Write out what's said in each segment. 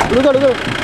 रुको रुको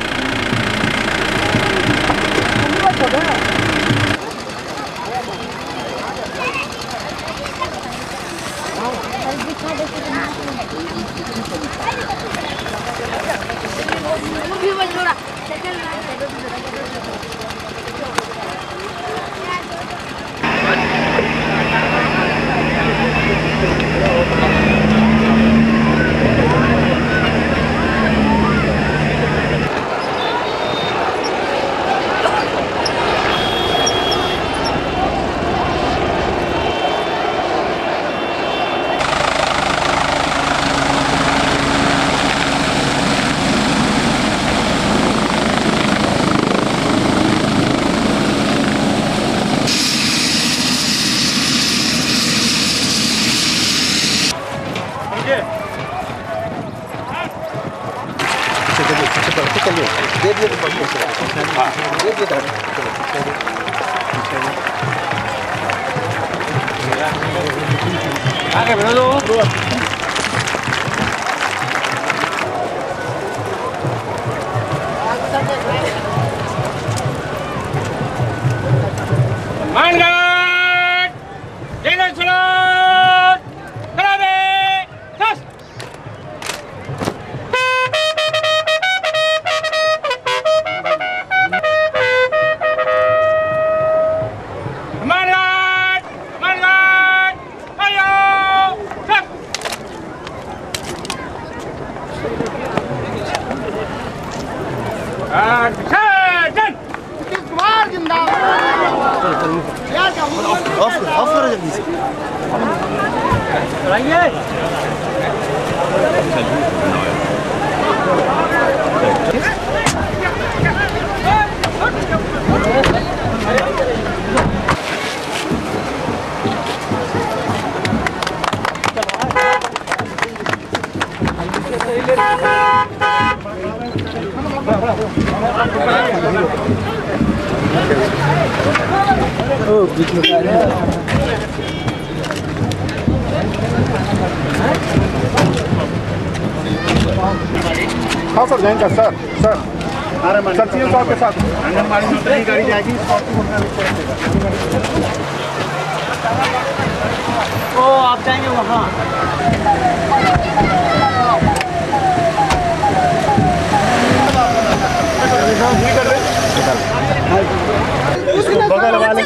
आगे बढ़ो दो हाँ सर जाएंगे सर सर सर सीएम साहब के साथ आंगनबाड़ी में नई गाड़ी जाएगी ओ आप जाएंगे वहाँ बगल वाले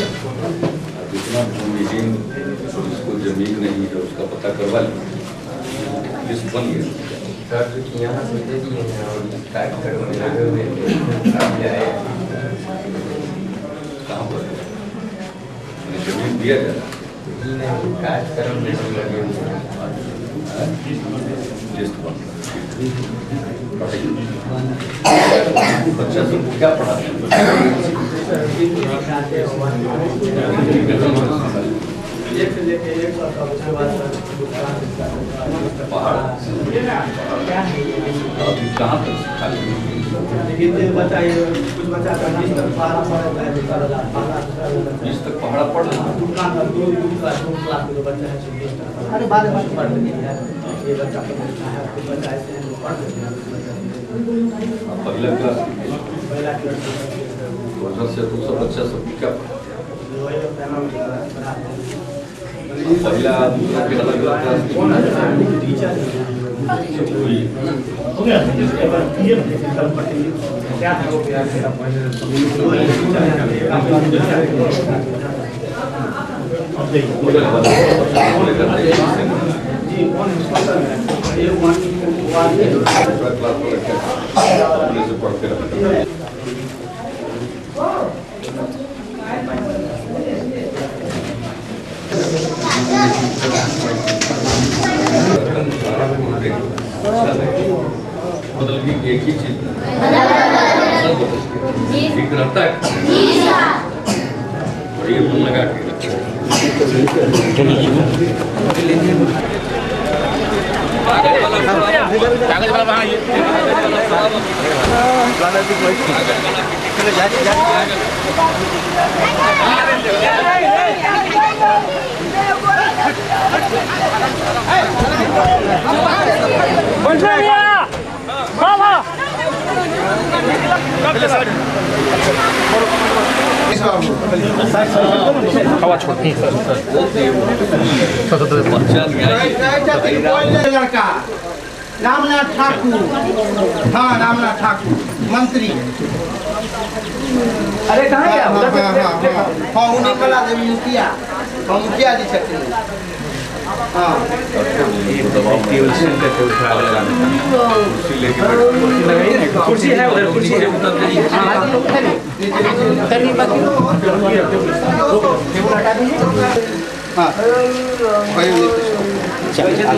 जितना भूमिहीन जिसको जमीन नहीं है उसका पता करवा लिया लिस्ट बन गया कहाँ पर जमीन दिया जा लिस्ट बन बच्चा सबको क्या पढ़ाते हैं पहाड़ अभी कहाँ तक सिखा लेंगे? जिस तक पहाड़ा पढ़ रहा अरे बाद में पढ़ लेंगे यार, ये बच्चा पढ़ता है, कुछ बच्चा ऐसे हैं जो पढ़ लेते हैं। पहला क्लास पहला क्लास वजह से तो सब बच्चा सब क्या पहला दूसरा के अलग अलग क्लास टीचर हो गया क्या है वो पढ़ते रहते मतलब कि एक ही चीज ठीक रहता है और ये मन लगा के कागज वाला वहाँ हवा छोड़ती है लड़का रामनाथ ठाकुर, हाँ रामनाथ ठाकुर मंत्री। अरे कहाँ गया? हाँ उन्हें कला देवी मुखिया, हाँ मुखिया जी सकते हैं। हाँ कुर्सी है उधर, कुर्सी है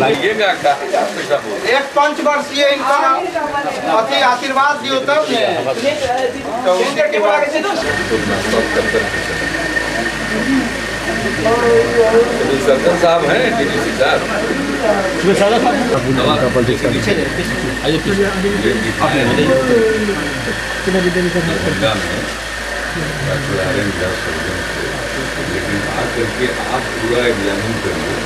लाइएगा एक पंचवर्षीय इनका अति आशीर्वाद दियो तब सरकार साहब हैं डीडीसी साहब लेकिन आकर के आप पूरा एग्जामिन करिए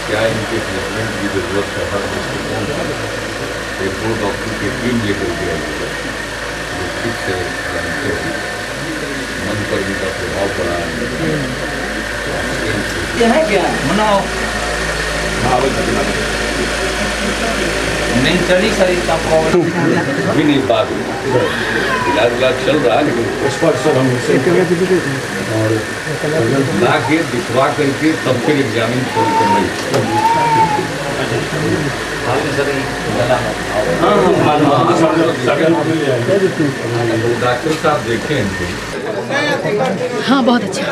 क्या इनके प्लेसमेंट की जरूरत है हर दृष्टिकोण पर। एक दो डॉक्टर की टीम लेकर के आइएगा जो ठीक से जानते हैं मन पर इनका प्रभाव पड़ा है क्या मनाओ नहीं चली सर इसका अभी नहीं बात इलाज चल रहा है लेकिन और ला के दिखवा करके तब फिर एग्जामिन शुरू करना डॉक्टर साहब देखें इनको। हाँ बहुत अच्छा,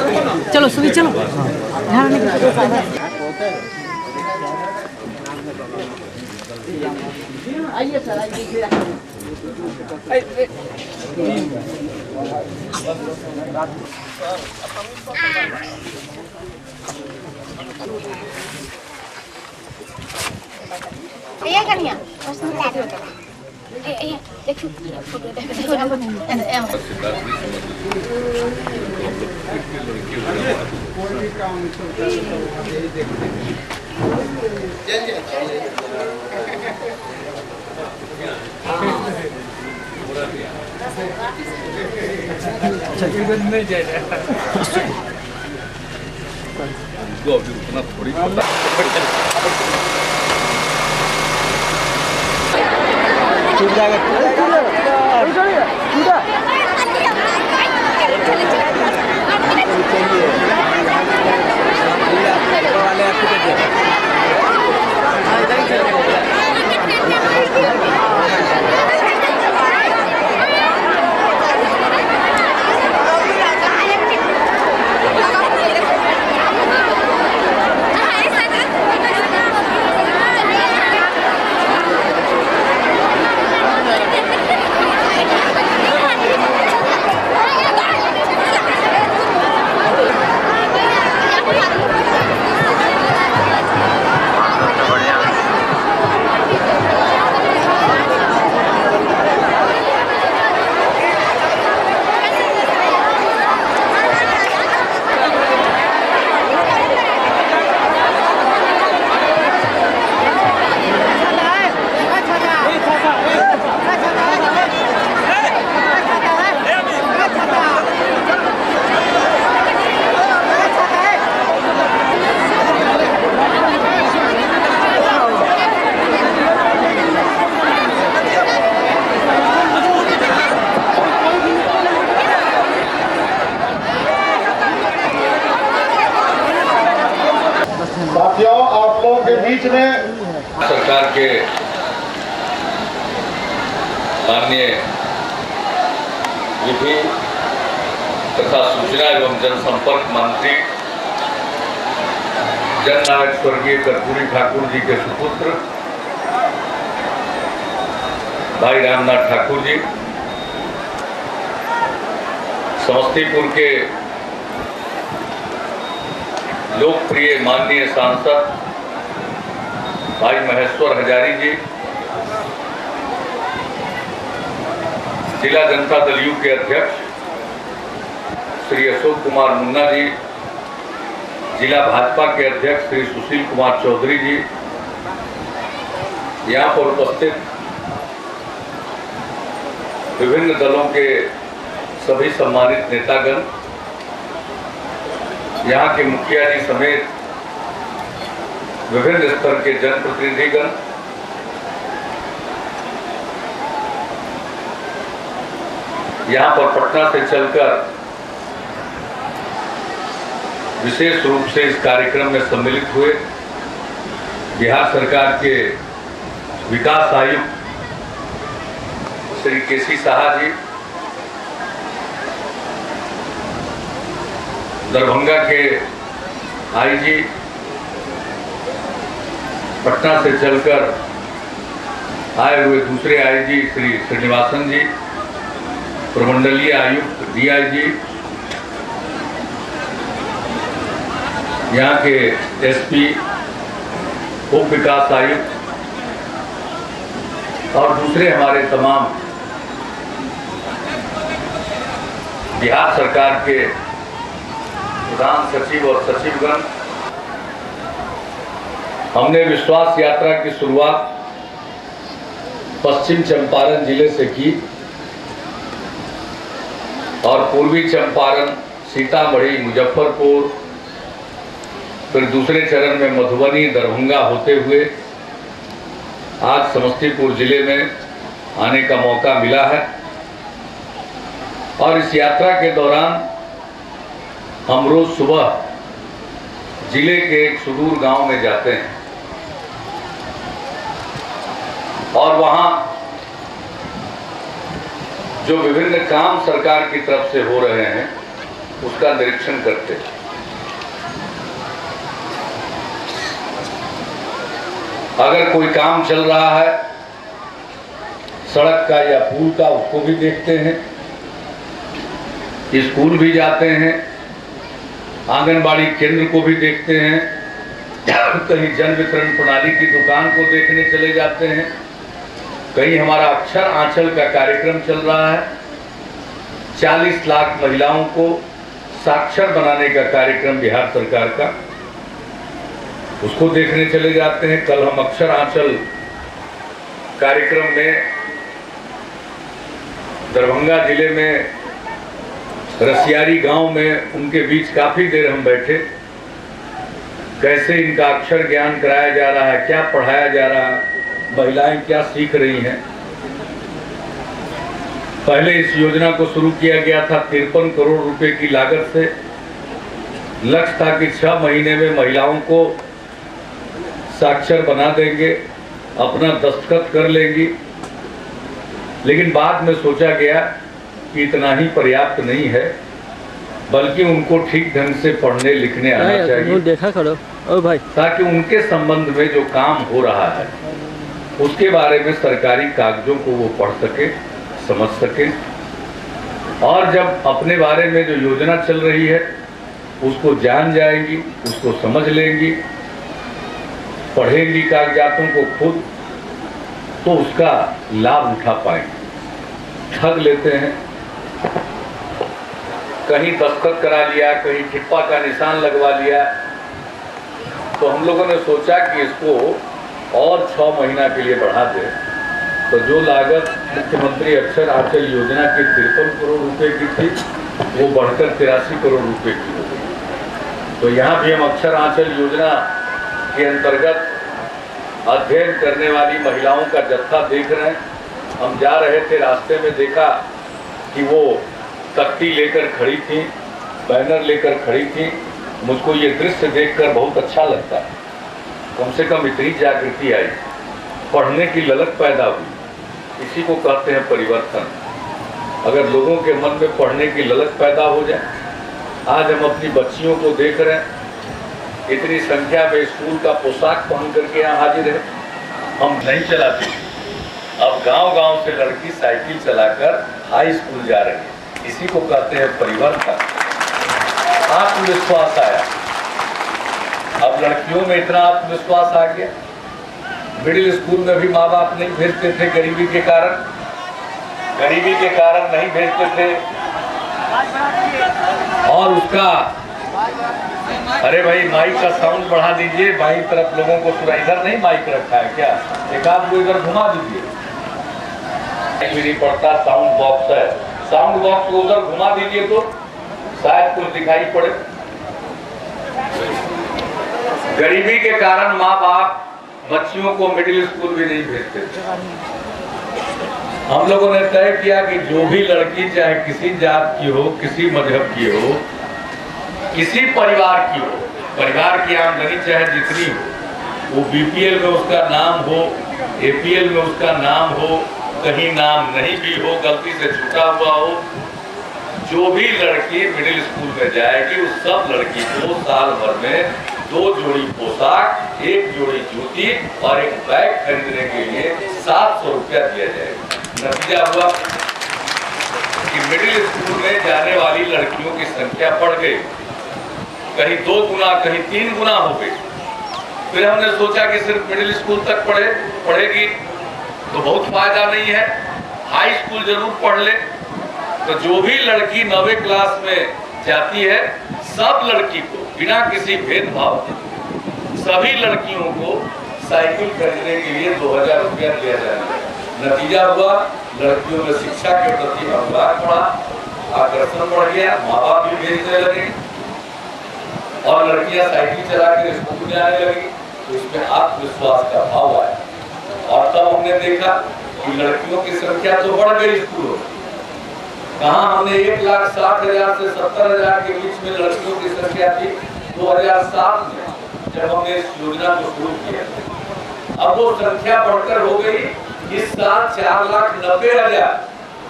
चलो सुबह चलो ध्यान आइए सर आइए। ये कनिया बस में काट दो ए देखो फोटो देखो उतना थोड़ी छूट जाएगा माननीय विधि तथा सूचना एवं जनसंपर्क मंत्री जननायक स्वर्गीय कर्पूरी ठाकुर जी के सुपुत्र भाई रामनाथ ठाकुर जी, समस्तीपुर के लोकप्रिय माननीय सांसद भाई महेश्वर हजारी जी, जिला जनता दल यू के अध्यक्ष श्री अशोक कुमार मुन्ना जी, जिला भाजपा के अध्यक्ष श्री सुशील कुमार चौधरी जी, यहाँ पर उपस्थित विभिन्न दलों के सभी सम्मानित नेतागण, यहाँ के मुखिया जी समेत विभिन्न स्तर के जनप्रतिनिधिगण, यहाँ पर पटना से चलकर विशेष रूप से इस कार्यक्रम में सम्मिलित हुए बिहार सरकार के विकास आयुक्त श्री केसी साहा जी, दरभंगा के आईजी, पटना से चलकर आए हुए दूसरे आईजी श्री श्रीनिवासन जी, प्रमंडलीय आयुक्त डीआईजी, यहाँ के एसपी, उप विकास आयुक्त और दूसरे हमारे तमाम बिहार सरकार के प्रधान सचिव और सचिवगण, हमने विश्वास यात्रा की शुरुआत पश्चिम चंपारण जिले से की और पूर्वी चंपारण, सीतामढ़ी, मुजफ्फरपुर, फिर दूसरे चरण में मधुबनी, दरभंगा होते हुए आज समस्तीपुर जिले में आने का मौका मिला है। और इस यात्रा के दौरान हम रोज सुबह जिले के एक सुदूर गांव में जाते हैं और वहां जो विभिन्न काम सरकार की तरफ से हो रहे हैं उसका निरीक्षण करते हैं। अगर कोई काम चल रहा है सड़क का या पुल का, उसको भी देखते हैं, स्कूल भी जाते हैं, आंगनबाड़ी केंद्र को भी देखते हैं, कहीं जन वितरण प्रणाली की दुकान को देखने चले जाते हैं, कहीं हमारा अक्षर आंचल का कार्यक्रम चल रहा है, 40 लाख महिलाओं को साक्षर बनाने का कार्यक्रम बिहार सरकार का, उसको देखने चले जाते हैं। कल हम अक्षर आंचल कार्यक्रम में दरभंगा जिले में रसियारी गांव में उनके बीच काफी देर हम बैठे, कैसे इनका अक्षर ज्ञान कराया जा रहा है, क्या पढ़ाया जा रहा है, महिलाएं क्या सीख रही हैं। पहले इस योजना को शुरू किया गया था 53 करोड़ रुपए की लागत से। लक्ष्य था कि 6 महीने में महिलाओं को साक्षर बना देंगे, अपना दस्तखत कर लेंगी। लेकिन बाद में सोचा गया कि इतना ही पर्याप्त नहीं है, बल्कि उनको ठीक ढंग से पढ़ने लिखने आना चाहिए, देखा करो ओ भाई, ताकि उनके संबंध में जो काम हो रहा है उसके बारे में सरकारी कागजों को वो पढ़ सके, समझ सके, और जब अपने बारे में जो योजना चल रही है उसको जान जाएंगी, उसको समझ लेंगी, पढ़ेंगी कागजातों को खुद, तो उसका लाभ उठा पाएंगे। ठग लेते हैं, कहीं दस्तखत करा लिया, कहीं ठिप्पा का निशान लगवा लिया। तो हम लोगों ने सोचा कि इसको और 6 महीना के लिए बढ़ा दें। तो जो लागत मुख्यमंत्री अक्षर आंचल योजना की 53 करोड़ रुपए की थी, वो बढ़कर 83 करोड़ रुपए की हो गई। तो यहाँ भी हम अक्षर आंचल योजना के अंतर्गत अध्ययन करने वाली महिलाओं का जत्था देख रहे हैं। हम जा रहे थे, रास्ते में देखा कि वो तख्ती लेकर खड़ी थी, बैनर लेकर खड़ी थी। मुझको ये दृश्य देखकर बहुत अच्छा लगता है। कम से कम इतनी जागृति आई, पढ़ने की ललक पैदा हुई। इसी को कहते हैं परिवर्तन। अगर लोगों के मन में पढ़ने की ललक पैदा हो जाए, आज हम अपनी बच्चियों को देख रहे हैं, इतनी संख्या में स्कूल का पोशाक पहन करके यहाँ हाजिर है। हम नहीं चलाते, अब गांव-गांव से लड़की साइकिल चलाकर हाई स्कूल जा रही है। इसी को कहते हैं परिवर्तन। आत्मविश्वास आया, अब लड़कियों में इतना आत्मविश्वास आ गया। मिडिल स्कूल में भी माँ बाप नहीं भेजते थे गरीबी के कारण नहीं भेजते थे। और उसका अरे भाई माइक का साउंड बढ़ा दीजिए, बाई तरफ लोगों को सुना। इधर नहीं माइक रखा है क्या? एक आध को इधर घुमा दीजिए। नहीं पड़ता, साउंड बॉक्स है, साउंड बॉक्स को उधर घुमा दीजिए तो शायद कुछ दिखाई पड़े। गरीबी के कारण माँ बाप बच्चियों को मिडिल स्कूल भी नहीं भेजते थे। हम लोगों ने तय किया कि जो भी लड़की चाहे किसी जात की हो, किसी मजहब की हो, किसी परिवार की हो, परिवार की आमदनी चाहे जितनी हो, वो बीपीएल में उसका नाम हो, एपीएल में उसका नाम हो, कहीं नाम नहीं भी हो, गलती से छूटा हुआ हो, जो भी लड़की मिडिल स्कूल में जाएगी उस सब लड़की को साल भर में 2 जोड़ी पोशाक, 1 जोड़ी जूती और 1 बैग खरीदने के लिए 700 रुपया दिया जाएगा। नतीजा हुआ कि मिडिल स्कूल में जाने वाली लड़कियों की संख्या बढ़ गई, कहीं 2 गुना कहीं 3 गुना हो गई। फिर हमने सोचा कि सिर्फ मिडिल स्कूल तक पढ़ेगी तो बहुत फायदा नहीं है, हाई स्कूल जरूर पढ़ ले। तो जो भी लड़की 9वीं क्लास में जाती है, सब लड़की को बिना किसी भेदभाव सभी लड़कियों को साइकिल खरीदने के लिए 2000 रुपया दिया जाएगा। नतीजा हुआ लड़कियों में शिक्षा के प्रति अनुराग बढ़ा, आकर्षण बढ़ गया, माँ बाप भी भेजने लगे और लड़कियां साइकिल चला के स्कूल में आने लगी। तो इसमें आत्मविश्वास का भाव आया और तब हमने देखा कि लड़कियों की संख्या तो बढ़ गई स्कूलों में। कहाँ हमने 1,60,000 से 70,000 के बीच में लड़कियों की संख्या थी 2007 में जब हमने इस योजना को शुरू किया। अब वो संख्या बढ़कर हो गई इस साल 4,90,000,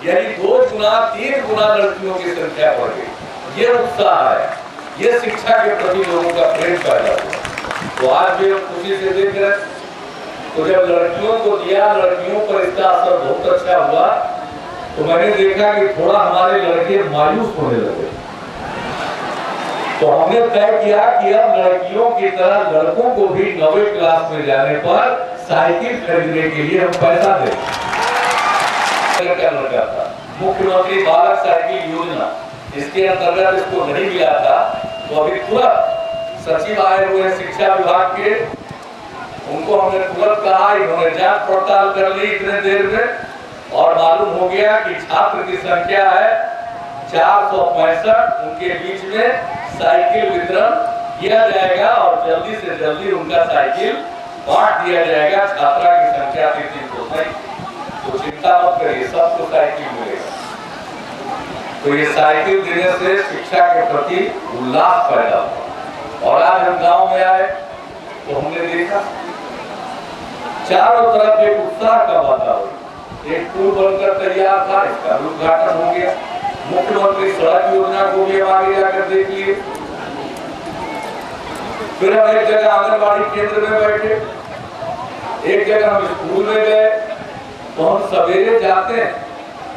यानी 2 गुना 3 गुना लड़कियों की संख्या बढ़ गई। ये उत्साह है, ये शिक्षा के प्रति लोगों का प्रेम पैदा हुआ। तो आज भी हम खुशी से देख रहे हैं। तो जब लड़कियों को दिया, लड़कियों पर इसका असर बहुत अच्छा हुआ, तो मैंने देखा कि थोड़ा हमारे लड़के मायूस होने लगे। तो हमने तय किया कि अब लड़कियों की तरह लड़कों को भी 9वीं क्लास में जाने पर साइकिल खरीदने के लिए हम पैसा देंगे। लड़का था मुख्यमंत्री बालक साइकिल योजना, इसके अंतर्गत इसको नहीं मिला था। तो अभी तुरंत सचिव आए हुए शिक्षा विभाग के, उनको हमने तुरंत कहा, इन्होंने जांच पड़ताल कर ली इतने देर में और मालूम हो गया कि छात्र की संख्या है 465। उनके बीच में साइकिल वितरण किया जाएगा और जल्दी से जल्दी उनका साइकिल बांट दिया जाएगा। छात्रा की संख्या 360, तो चिंता मत करिए, सबको साइकिल मिलेगा। तो ये साइकिल देने से शिक्षा के प्रति उल्लास पैदा हुआ। और आज हम गांव में आए तो हमने देखा चारों तरफ एक उत्साह का वातावरण। एक पुल बनकर तैयार था, इसका उद्घाटन हो गया। मुख्यमंत्री सड़क योजना को भी हम आगे जाकर देख लिए। फिर हम एक जगह आंगनबाड़ी केंद्र में बैठे, एक जगह हम स्कूल में गए। तो हम सवेरे जाते हैं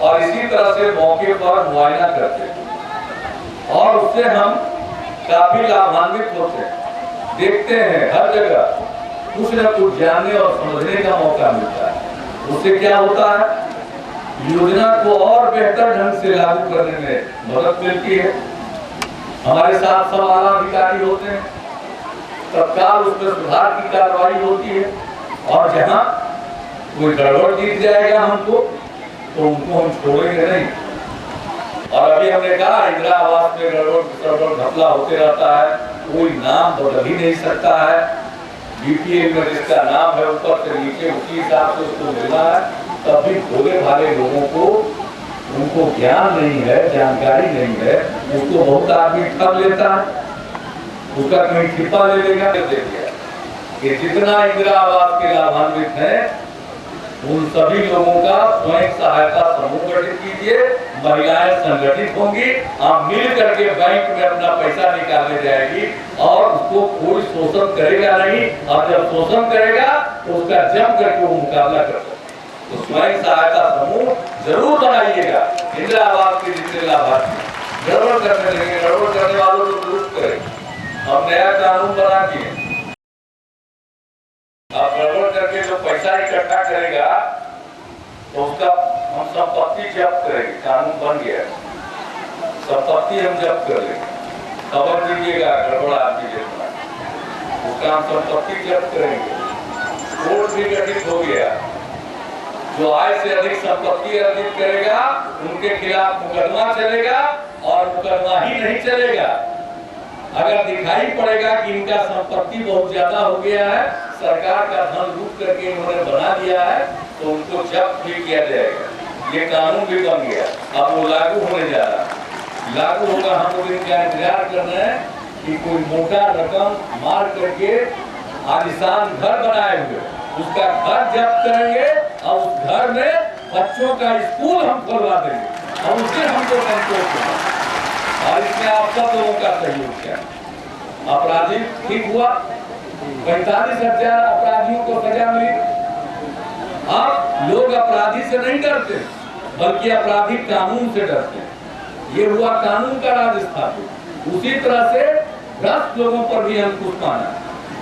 और इसी तरह से मौके पर मुआयना करते हैं और उससे हम काफी लाभान्वित होते हैं। देखते हैं हर जगह कुछ न कुछ जानने और समझने का मौका मिलता है। उससे क्या होता है, योजना को और बेहतर ढंग से लागू करने में मदद मिलती है। हमारे साथ सब आला अधिकारी होते हैं, तत्काल उसमें सुधार की कार्रवाई होती है और जहां कोई गड़बड़ दिख जाएगा हमको, तो उनको हम छोड़ेंगे नहीं। और अभी हमने कहा इंदिरा आवास में गड़बड़ घपला होते रहता है, कोई नाम बदल ही नहीं सकता है। बीपीएल में जिसका नाम है ऊपर से नीचे उसी हिसाब से उसको मिलना है। तब भी भोले भाले लोगों को, उनको ज्ञान नहीं है, जानकारी नहीं है, उसको बहुत आदमी ठग लेता है, उसका कहीं ठिप्पा ले लेगा। देखिए कि जितना इंदिरा आवास के लाभान्वित है उन सभी लोगों का स्वयं सहायता समूह गठित कीजिए, महिलाएं संगठित होंगी, आप मिल करके बैंक में अपना पैसा निकालने जाएगी और उसको कोई शोषण करेगा नहीं, और जब शोषण करेगा तो उसका जम करके वो मुकाबला कर सकते। तो स्वयं सहायता समूह जरूर बनाइएगा। इंदिरा आवास के जितने लाभार्थी गड़बड़ करने लगे, गड़बड़ करने वालों को दुरुस्त करें। हम नया कानून बना दिए, अब गड़बड़ करके जो पैसा इकट्ठा करेगा तो उसका हम संपत्ति जब्त करेंगे। कानून बन गया, संपत्ति हम जब्त कर लेंगे। खबर दीजिएगा गड़बड़ आदमी देखना, उसका हम संपत्ति जब्त करेंगे। कोर्ट भी गठित हो गया, जो आय से अधिक संपत्ति अर्जित करेगा उनके खिलाफ मुकदमा चलेगा, और मुकदमा ही नहीं चलेगा, अगर दिखाई पड़ेगा कि इनका संपत्ति बहुत ज्यादा हो गया है, सरकार का धन लूट करके इन्होंने बना दिया है, तो उनको जब्त भी किया जाएगा। ये कानून भी बन गया, अब वो लागू होने जा रहा है। लागू होगा, हम लोग इनका इंतजार कर रहे हैं कि कोई मोटा रकम मार करके आलिशान घर बनाए हुए उसका घर जब्त करेंगे, और उस घर में बच्चों का स्कूल हम खुलवा देंगे, और उससे हमको संतोष होगा। और इसमें आप सब लोगों का सहयोग क्या? अपराधी ठीक हुआ, 45,000 अपराधियों को सजा मिली। अब लोग अपराधी से नहीं डरते, बल्कि अपराधी कानून से डरते हैं। ये हुआ कानून का राज स्थापित। उसी तरह से भ्रष्ट लोगों पर भी अंकुश पाना,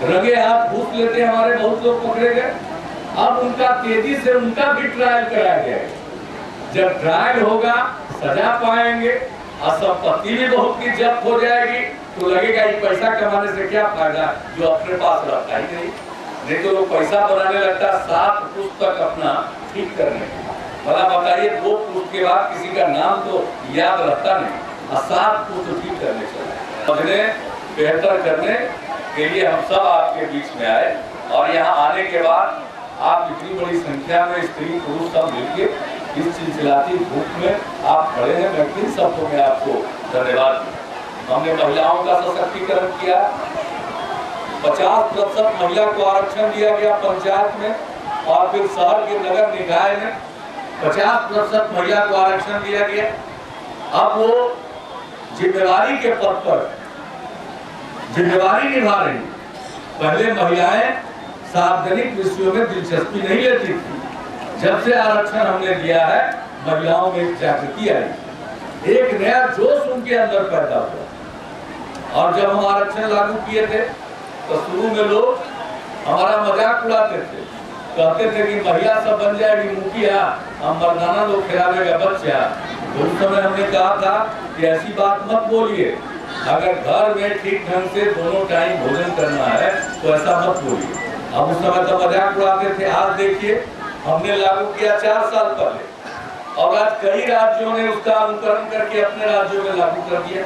रंगे हाथ घूस लेते हमारे बहुत लोग पकड़े गए। अब उनका तेजी से उनका भी ट्रायल कराया गया। जब ट्रायल होगा सजा पाएंगे, संपत्ति भी बहुत की जब्त हो जाएगी, तो लगेगा ये पैसा कमाने से क्या फायदा जो अपने पास रहता ही नहीं तो लोग पैसा बनाने लगता 7 पुस्तक अपना ठीक करने। भला बताइए, 2 पुस्तक के बाद किसी का नाम तो याद रहता नहीं, और 7 पुस्तक ठीक करने चले। समझने बेहतर करने के लिए हम सब आपके बीच में आए, और यहाँ आने के बाद आप इतनी बड़ी संख्या में स्त्री पुरुष सब मिलके इस चिलचिलाती धूप में आप खड़े हैं, मैं किन शब्दों में आपको धन्यवाद दूं। हमने महिलाओं का सशक्तिकरण किया, 50% महिला को आरक्षण दिया गया पंचायत में, और फिर शहर के नगर निकाय में 50% महिला को आरक्षण दिया गया। अब वो जिम्मेवारी के पद पर जिम्मेवारी निभा रही। पहले महिलाएं सार्वजनिक विषयों में दिलचस्पी नहीं लेती थी, जब से आरक्षण हमने दिया है महिलाओं में जागृति आई, एक नया जोश उनके अंदर पैदा हुआ। और जब हम आरक्षण लागू किए थे तो शुरू में लोग हमारा मजाक उड़ाते थे, कहते थे कि महिला सब बन जाएगी मुखिया, हम मर्दाना लोग खिलावेगा बच्चा। तो उस समय हमने कहा था कि ऐसी बात मत बोलिए, अगर घर में ठीक ढंग से दोनों टाइम भोजन करना है तो ऐसा मत बोलिए। अब उस समय तो मजाक उड़ाते थे। आज देखिए, हमने लागू किया 4 साल पहले, और आज कई राज्यों ने उसका अनुकरण करके अपने राज्यों में लागू कर दिया।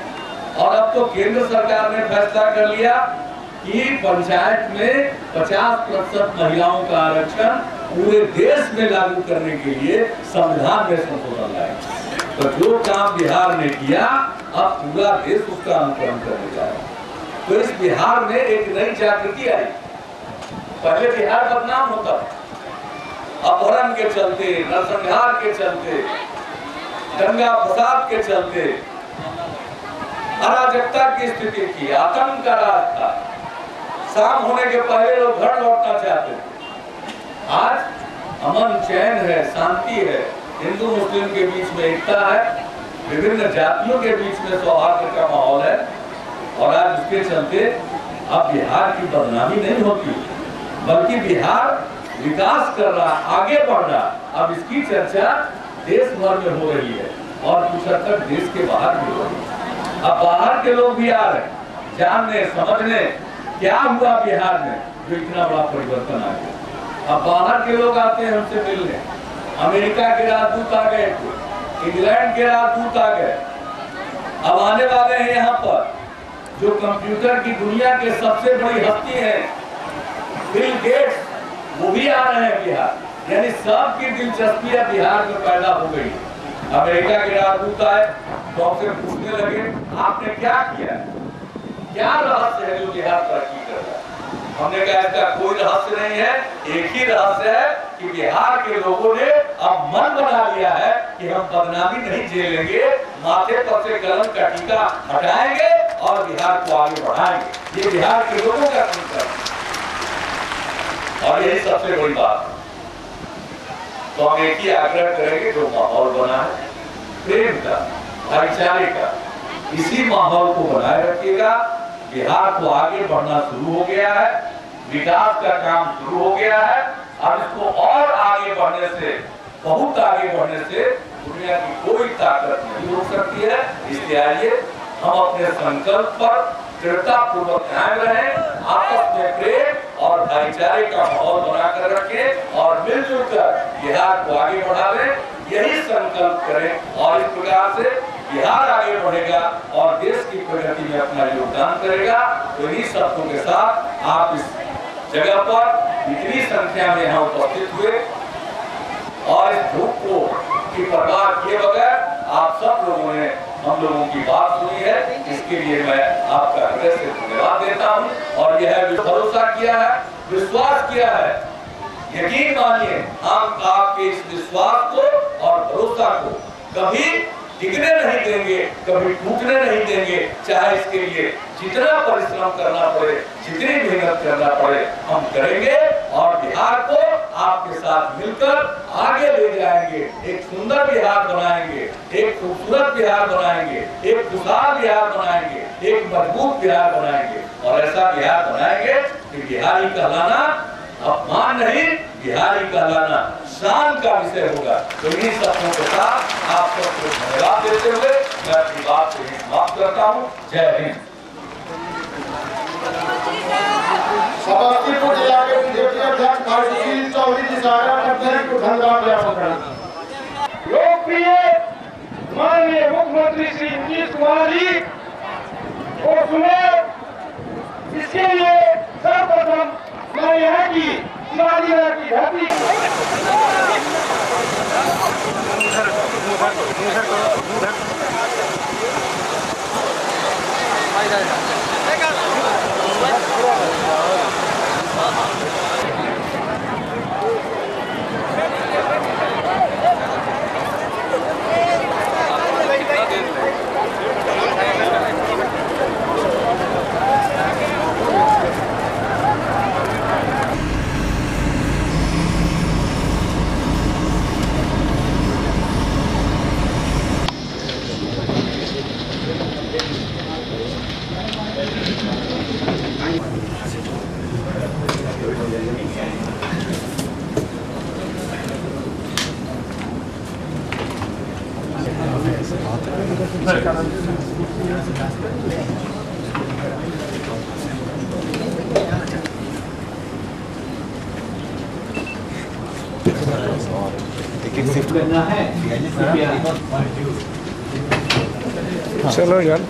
और अब तो केंद्र सरकार ने फैसला कर लिया कि पंचायत में 50% महिलाओं का आरक्षण पूरे देश में लागू करने के लिए संविधान में संशोधन लाए। तो जो काम बिहार ने किया, अब पूरा देश उसका अनुकरण करने जा रहा है। तो इस बिहार में एक नई जागृति आई। पहले बिहार बदनाम होता था, अपहरण के चलते, नरसंहार के चलते, दंगा फसाद के चलते, अराजकता की स्थिति थी, आतंक का राज था। शाम होने के पहले लोग घर लौटना चाहते थे। आज अमन चैन है, शांति है, हिंदू मुस्लिम के बीच में एकता है, विभिन्न जातियों के बीच में सौहार्द का माहौल है। और आज उसके चलते अब बिहार की बदनामी नहीं होती, बल्कि बिहार विकास कर रहा, आगे बढ़ रहा। अब इसकी चर्चा देश भर में हो रही है, और कुछ हद तक देश के बाहर भी हो रही है। अब बाहर के लोग भी आ रहे हैं जानने समझने क्या हुआ बिहार में, जो इतना बड़ा परिवर्तन आ गया। अब बाहर के लोग आते हैं हमसे मिलने, अमेरिका के राजदूत आ गए, इंग्लैंड के राजदूत आ गए, अब आने वाले हैं यहाँ पर जो कंप्यूटर की दुनिया के सबसे बड़ी हस्ती है बिल गेट्स, वो भी आ रहे हैं बिहार। यानी सबकी दिलचस्पी बिहार में पैदा हो गई। अमेरिका के राजदूत आए तो आपसे पूछने लगे आपने क्या किया, क्या रहस्य है जो बिहार तरक्की कर रहा है। हमने कहा इसका कोई रहस्य नहीं है, एक ही रहस्य है कि बिहार के लोगों ने अब मन बना लिया है कि हम बदनामी नहीं झेलेंगे, माथे पर से कलम का टीका हटाएंगे और बिहार को आगे बढ़ाएंगे। ये बिहार के लोगों का संकल्प और यही सबसे बड़ी बात है। तो हम एक ही आग्रह करेंगे, जो माहौल बना है प्रेम का, भाईचारे का, इसी माहौल को बनाए रखिएगा। बिहार को आगे बढ़ना शुरू हो गया है, विकास का काम शुरू हो गया है। अब इसको और आगे बढ़ने से, बहुत आगे बढ़ने से दुनिया की कोई ताकत नहीं रोक सकती है। इसलिए आइए हम अपने संकल्प पर दृढ़ता पूर्वक कायम रहें, आपस में प्रेम और भाईचारे का माहौल बनाकर रखें और मिलजुल कर बिहार को आगे बढ़ावें। यही संकल्प करें और इस प्रकार से बिहार आगे बढ़ेगा और देश की प्रगति में अपना योगदान करेगा। तो इन्हीं शब्दों के साथ आप इस जगह पर इतनी संख्या में यहाँ उपस्थित हुए और इस धूप को की परवाह किए बगैर आप सब लोगों ने हम लोगों की बात सुनी है, इसके लिए मैं आपका हृदय से धन्यवाद देता हूँ। और यह भरोसा किया है, विश्वास किया है, यकीन मानिए हम आपके इस विश्वास को और भरोसा को कभी टिकने नहीं देंगे, कभी टूटने नहीं देंगे। चाहे इसके लिए जितना परिश्रम करना पड़े, जितनी मेहनत करना पड़े, हम करेंगे और बिहार को आपके साथ मिलकर आगे ले जाएंगे। एक सुंदर बिहार बनाएंगे, एक खूबसूरत बिहार बनाएंगे, एक खुशहाल बिहार बनाएंगे, एक मजबूत बिहार बनाएंगे। और ऐसा बिहार बनाएंगे कि बिहारी कहलाना अपमान नहीं, बिहारी कहलाना शान का विषय होगा। तो इन्हीं शब्दों के साथ आप सबको धन्यवाद देते हुए मैं अपनी बात को समाप्त करता हूँ। जय हिंद। समस्तीपुर जिला के बीजेपी अध्यक्ष भाई सुशील चौधरी जी सागर को धन्यवाद ज्ञापन करें। लोकप्रिय माननीय मुख्यमंत्री श्री नीतीश कुमार जी को सुने, इसके लिए सर्वप्रथम मैं यहाँ की शिवाजी नगर की धरती चलो यार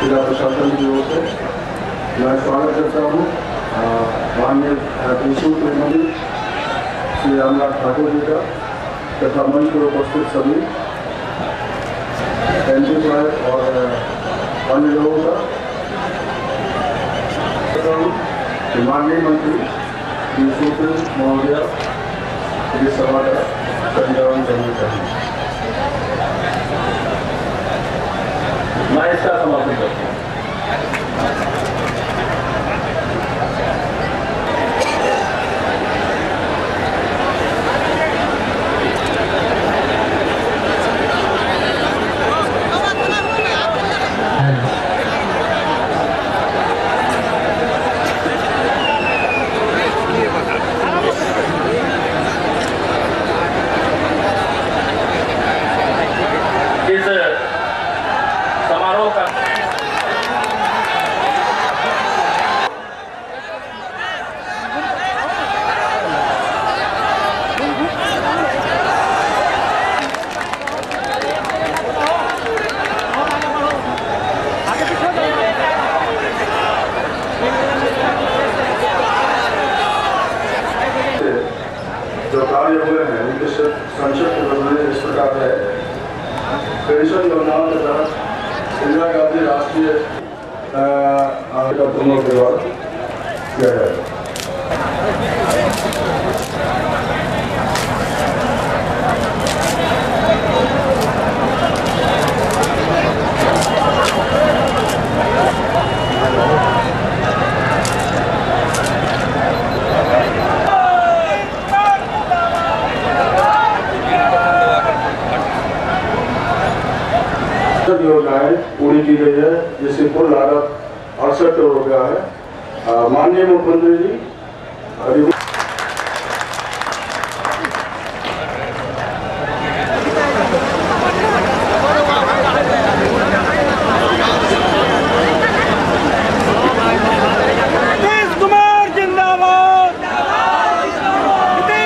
जिला प्रशासन की ओर से मैं स्वागत करता हूँ माननीय कृषि मंत्री श्री रामनाथ ठाकुर जी का तथा मंच पर उपस्थित सभी एमपी साहब और अन्य लोगों का। माननीय मंत्री श्री सुशील महोदय इस सभा का संचालन करना चाहिए। मैं इसका समर्थन करता हूँ। पेंशन योजनाओं के तहत इंदिरा गांधी राष्ट्रीय पुनर्विवाह किया जाएगा। योजनाएं पूरी की गई है जिसकी कुल लागत 68 करोड़ रुपया है। माननीय मुख्यमंत्री जी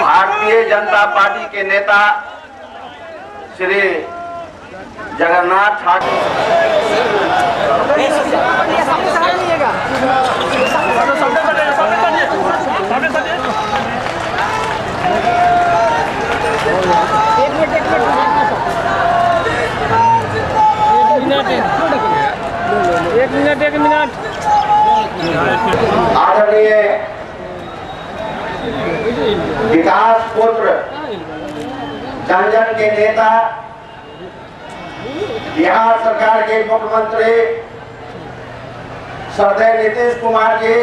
भारतीय जनता पार्टी के नेता श्री जगन्नाथ ठाकुर एक मिनट आदरणीय विकास पुत्र जन जन के नेता बिहार सरकार के मुख्यमंत्री श्रद्धेय नीतीश कुमार जी